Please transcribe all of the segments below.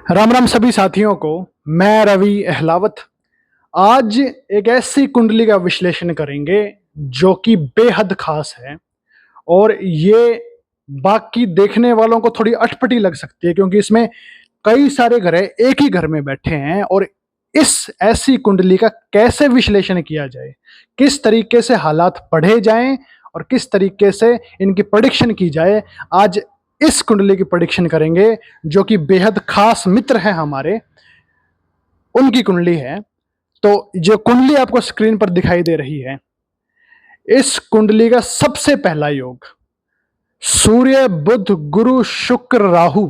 राम राम सभी साथियों को। मैं रवि अहलावत आज एक ऐसी कुंडली का विश्लेषण करेंगे जो कि बेहद खास है। और ये बाकी देखने वालों को थोड़ी अटपटी लग सकती है क्योंकि इसमें कई सारे ग्रह एक ही घर में बैठे हैं। और इस ऐसी कुंडली का कैसे विश्लेषण किया जाए, किस तरीके से हालात पढ़े जाएं और किस तरीके से इनकी प्रेडिक्शन की जाए, आज इस कुंडली की प्रेडिक्शन करेंगे जो कि बेहद खास मित्र हैं हमारे, उनकी कुंडली है। तो जो कुंडली आपको स्क्रीन पर दिखाई दे रही है, इस कुंडली का सबसे पहला योग सूर्य बुध गुरु शुक्र राहु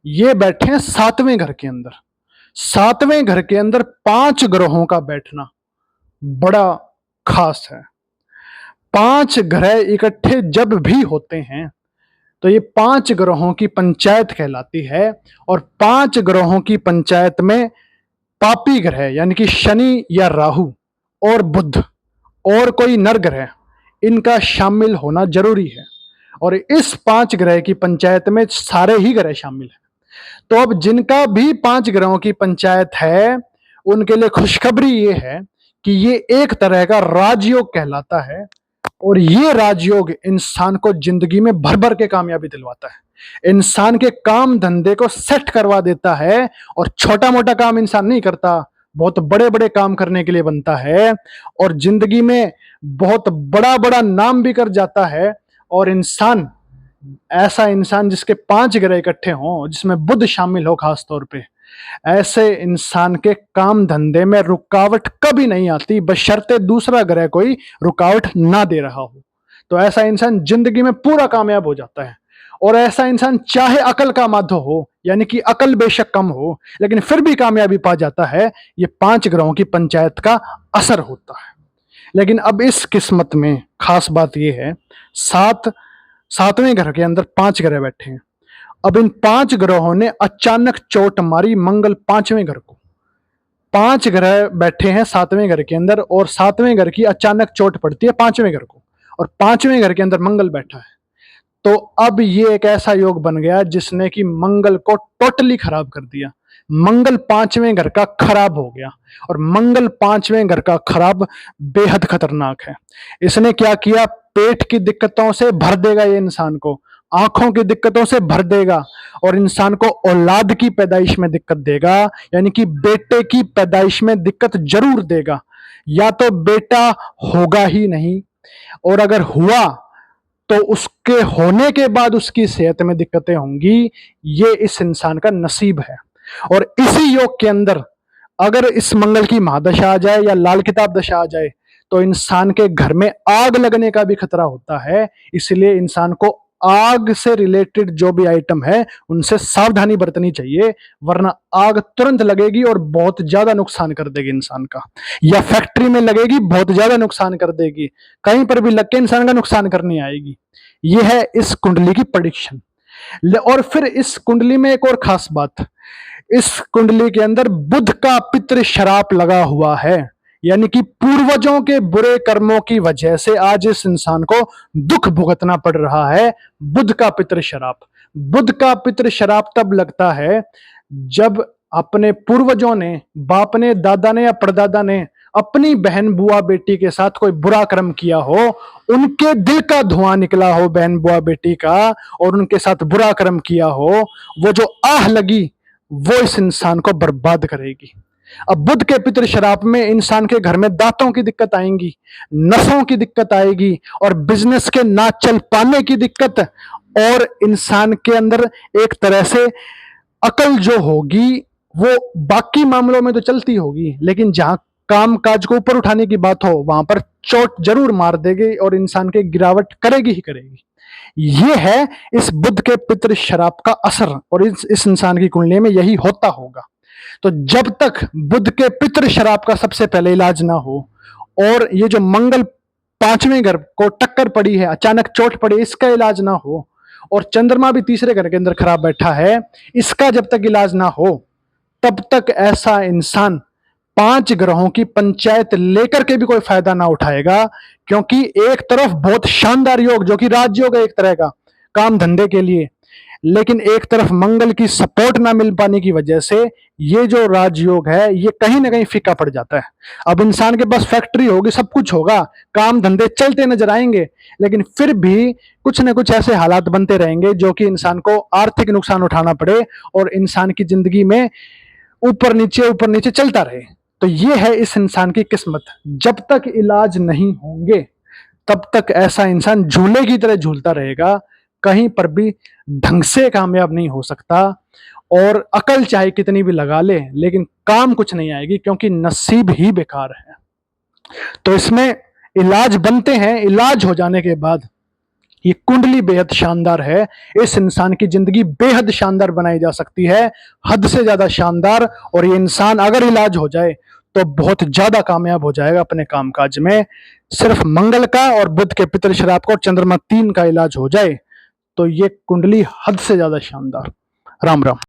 ये बैठे हैं सातवें घर के अंदर। सातवें घर के अंदर पांच ग्रहों का बैठना बड़ा खास है। पांच ग्रह इकट्ठे जब भी होते हैं तो ये पांच ग्रहों की पंचायत कहलाती है। और पांच ग्रहों की पंचायत में पापी ग्रह यानी कि शनि या राहु और बुध और कोई नर ग्रह, इनका शामिल होना जरूरी है। और इस पांच ग्रह की पंचायत में सारे ही ग्रह शामिल हैं। तो अब जिनका भी पांच ग्रहों की पंचायत है उनके लिए खुशखबरी ये है कि ये एक तरह का राजयोग कहलाता है। और ये राजयोग इंसान को जिंदगी में भर भर के कामयाबी दिलवाता है, इंसान के काम धंधे को सेट करवा देता है। और छोटा मोटा काम इंसान नहीं करता, बहुत बड़े बड़े काम करने के लिए बनता है और जिंदगी में बहुत बड़ा बड़ा नाम भी कर जाता है। और इंसान, ऐसा इंसान जिसके पांच ग्रह इकट्ठे हों, जिसमें बुध शामिल हो खास तौर पे, ऐसे इंसान के काम धंधे में रुकावट कभी नहीं आती बशर्ते दूसरा ग्रह कोई रुकावट ना दे रहा हो। तो ऐसा इंसान जिंदगी में पूरा कामयाब हो जाता है। और ऐसा इंसान चाहे अकल का माधो हो, यानी कि अकल बेशक कम हो लेकिन फिर भी कामयाबी पा जाता है। ये पांच ग्रहों की पंचायत का असर होता है। लेकिन अब इस किस्मत में खास बात यह है, सातवें घर के अंदर पांच ग्रह बैठे हैं। अब इन पांच ग्रहों ने अचानक चोट मारी मंगल पांचवें घर को। पांच ग्रह बैठे हैं सातवें घर के अंदर और सातवें घर की अचानक चोट पड़ती है पांचवें घर को, और पांचवें घर के अंदर मंगल बैठा है। तो अब ये एक ऐसा योग बन गया जिसने कि मंगल को टोटली खराब कर दिया। मंगल पांचवें घर का खराब हो गया। और मंगल पांचवें घर का खराब बेहद खतरनाक है। इसने क्या किया, पेट की दिक्कतों से भर देगा ये इंसान को, आंखों की दिक्कतों से भर देगा और इंसान को औलाद की पैदाइश में दिक्कत देगा, यानी कि बेटे की पैदाइश में दिक्कत जरूर देगा। या तो बेटा होगा ही नहीं, और अगर हुआ तो उसके होने के बाद उसकी सेहत में दिक्कतें होंगी। ये इस इंसान का नसीब है। और इसी योग के अंदर अगर इस मंगल की महादशा आ जाए या लाल किताब दशा आ जाए तो इंसान के घर में आग लगने का भी खतरा होता है। इसलिए इंसान को आग से रिलेटेड जो भी आइटम है उनसे सावधानी बरतनी चाहिए, वरना आग तुरंत लगेगी और बहुत ज्यादा नुकसान कर देगी इंसान का। या फैक्ट्री में लगेगी, बहुत ज्यादा नुकसान कर देगी, कहीं पर भी लग के इंसान का नुकसान करनी आएगी। यह है इस कुंडली की प्रेडिक्शन। और फिर इस कुंडली में एक और खास बात, इस कुंडली के अंदर बुध का पितृ शराप लगा हुआ है, यानी कि पूर्वजों के बुरे कर्मों की वजह से आज इस इंसान को दुख भुगतना पड़ रहा है। बुध का पितृ शराप, बुध का पितृ शराप तब लगता है जब अपने पूर्वजों ने, बाप ने, दादा ने या परदादा ने अपनी बहन बुआ बेटी के साथ कोई बुरा कर्म किया हो, उनके दिल का धुआं निकला हो बहन बुआ बेटी का, और उनके साथ बुरा कर्म किया हो, वो जो आह लगी वो इस इंसान को बर्बाद करेगी। अब बुध के पितृ शराप में इंसान के घर में दांतों की दिक्कत आएंगी, नसों की दिक्कत आएगी और बिजनेस के ना चल पाने की दिक्कत। और इंसान के अंदर एक तरह से अकल जो होगी वो बाकी मामलों में तो चलती होगी, लेकिन जहां काम काज को ऊपर उठाने की बात हो वहां पर चोट जरूर मार देगी और इंसान के गिरावट करेगी ही करेगी। ये है इस बुध के पितृ शराप का असर, और इस इंसान की कुंडली में यही होता होगा। तो जब तक बुध के पितृ शराप का सबसे पहले इलाज ना हो, और ये जो मंगल पांचवें घर को टक्कर पड़ी है, अचानक चोट पड़ी, इसका इलाज ना हो, और चंद्रमा भी तीसरे घर के अंदर खराब बैठा है, इसका जब तक इलाज ना हो तब तक ऐसा इंसान पांच ग्रहों की पंचायत लेकर के भी कोई फायदा ना उठाएगा। क्योंकि एक तरफ बहुत शानदार योग जो कि राजयोग है एक तरह का काम धंधे के लिए, लेकिन एक तरफ मंगल की सपोर्ट ना मिल पाने की वजह से ये जो राजयोग है ये कहीं ना कहीं फीका पड़ जाता है। अब इंसान के पास फैक्ट्री होगी, सब कुछ होगा, काम धंधे चलते नजर आएंगे, लेकिन फिर भी कुछ ना कुछ ऐसे हालात बनते रहेंगे जो कि इंसान को आर्थिक नुकसान उठाना पड़े और इंसान की जिंदगी में ऊपर नीचे चलता रहे। तो ये है इस इंसान की किस्मत। जब तक इलाज नहीं होंगे तब तक ऐसा इंसान झूले की तरह झूलता रहेगा, कहीं पर भी ढंग से कामयाब नहीं हो सकता। और अकल चाहे कितनी भी लगा ले लेकिन काम कुछ नहीं आएगी, क्योंकि नसीब ही बेकार है। तो इसमें इलाज बनते हैं, इलाज हो जाने के बाद ये कुंडली बेहद शानदार है। इस इंसान की जिंदगी बेहद शानदार बनाई जा सकती है, हद से ज्यादा शानदार। और ये इंसान अगर इलाज हो जाए तो बहुत ज्यादा कामयाब हो जाएगा अपने कामकाज में। सिर्फ मंगल का और बुध के पितृ श्राप का और चंद्रमा 3 का इलाज हो जाए तो ये कुंडली हद से ज्यादा शानदार। राम राम।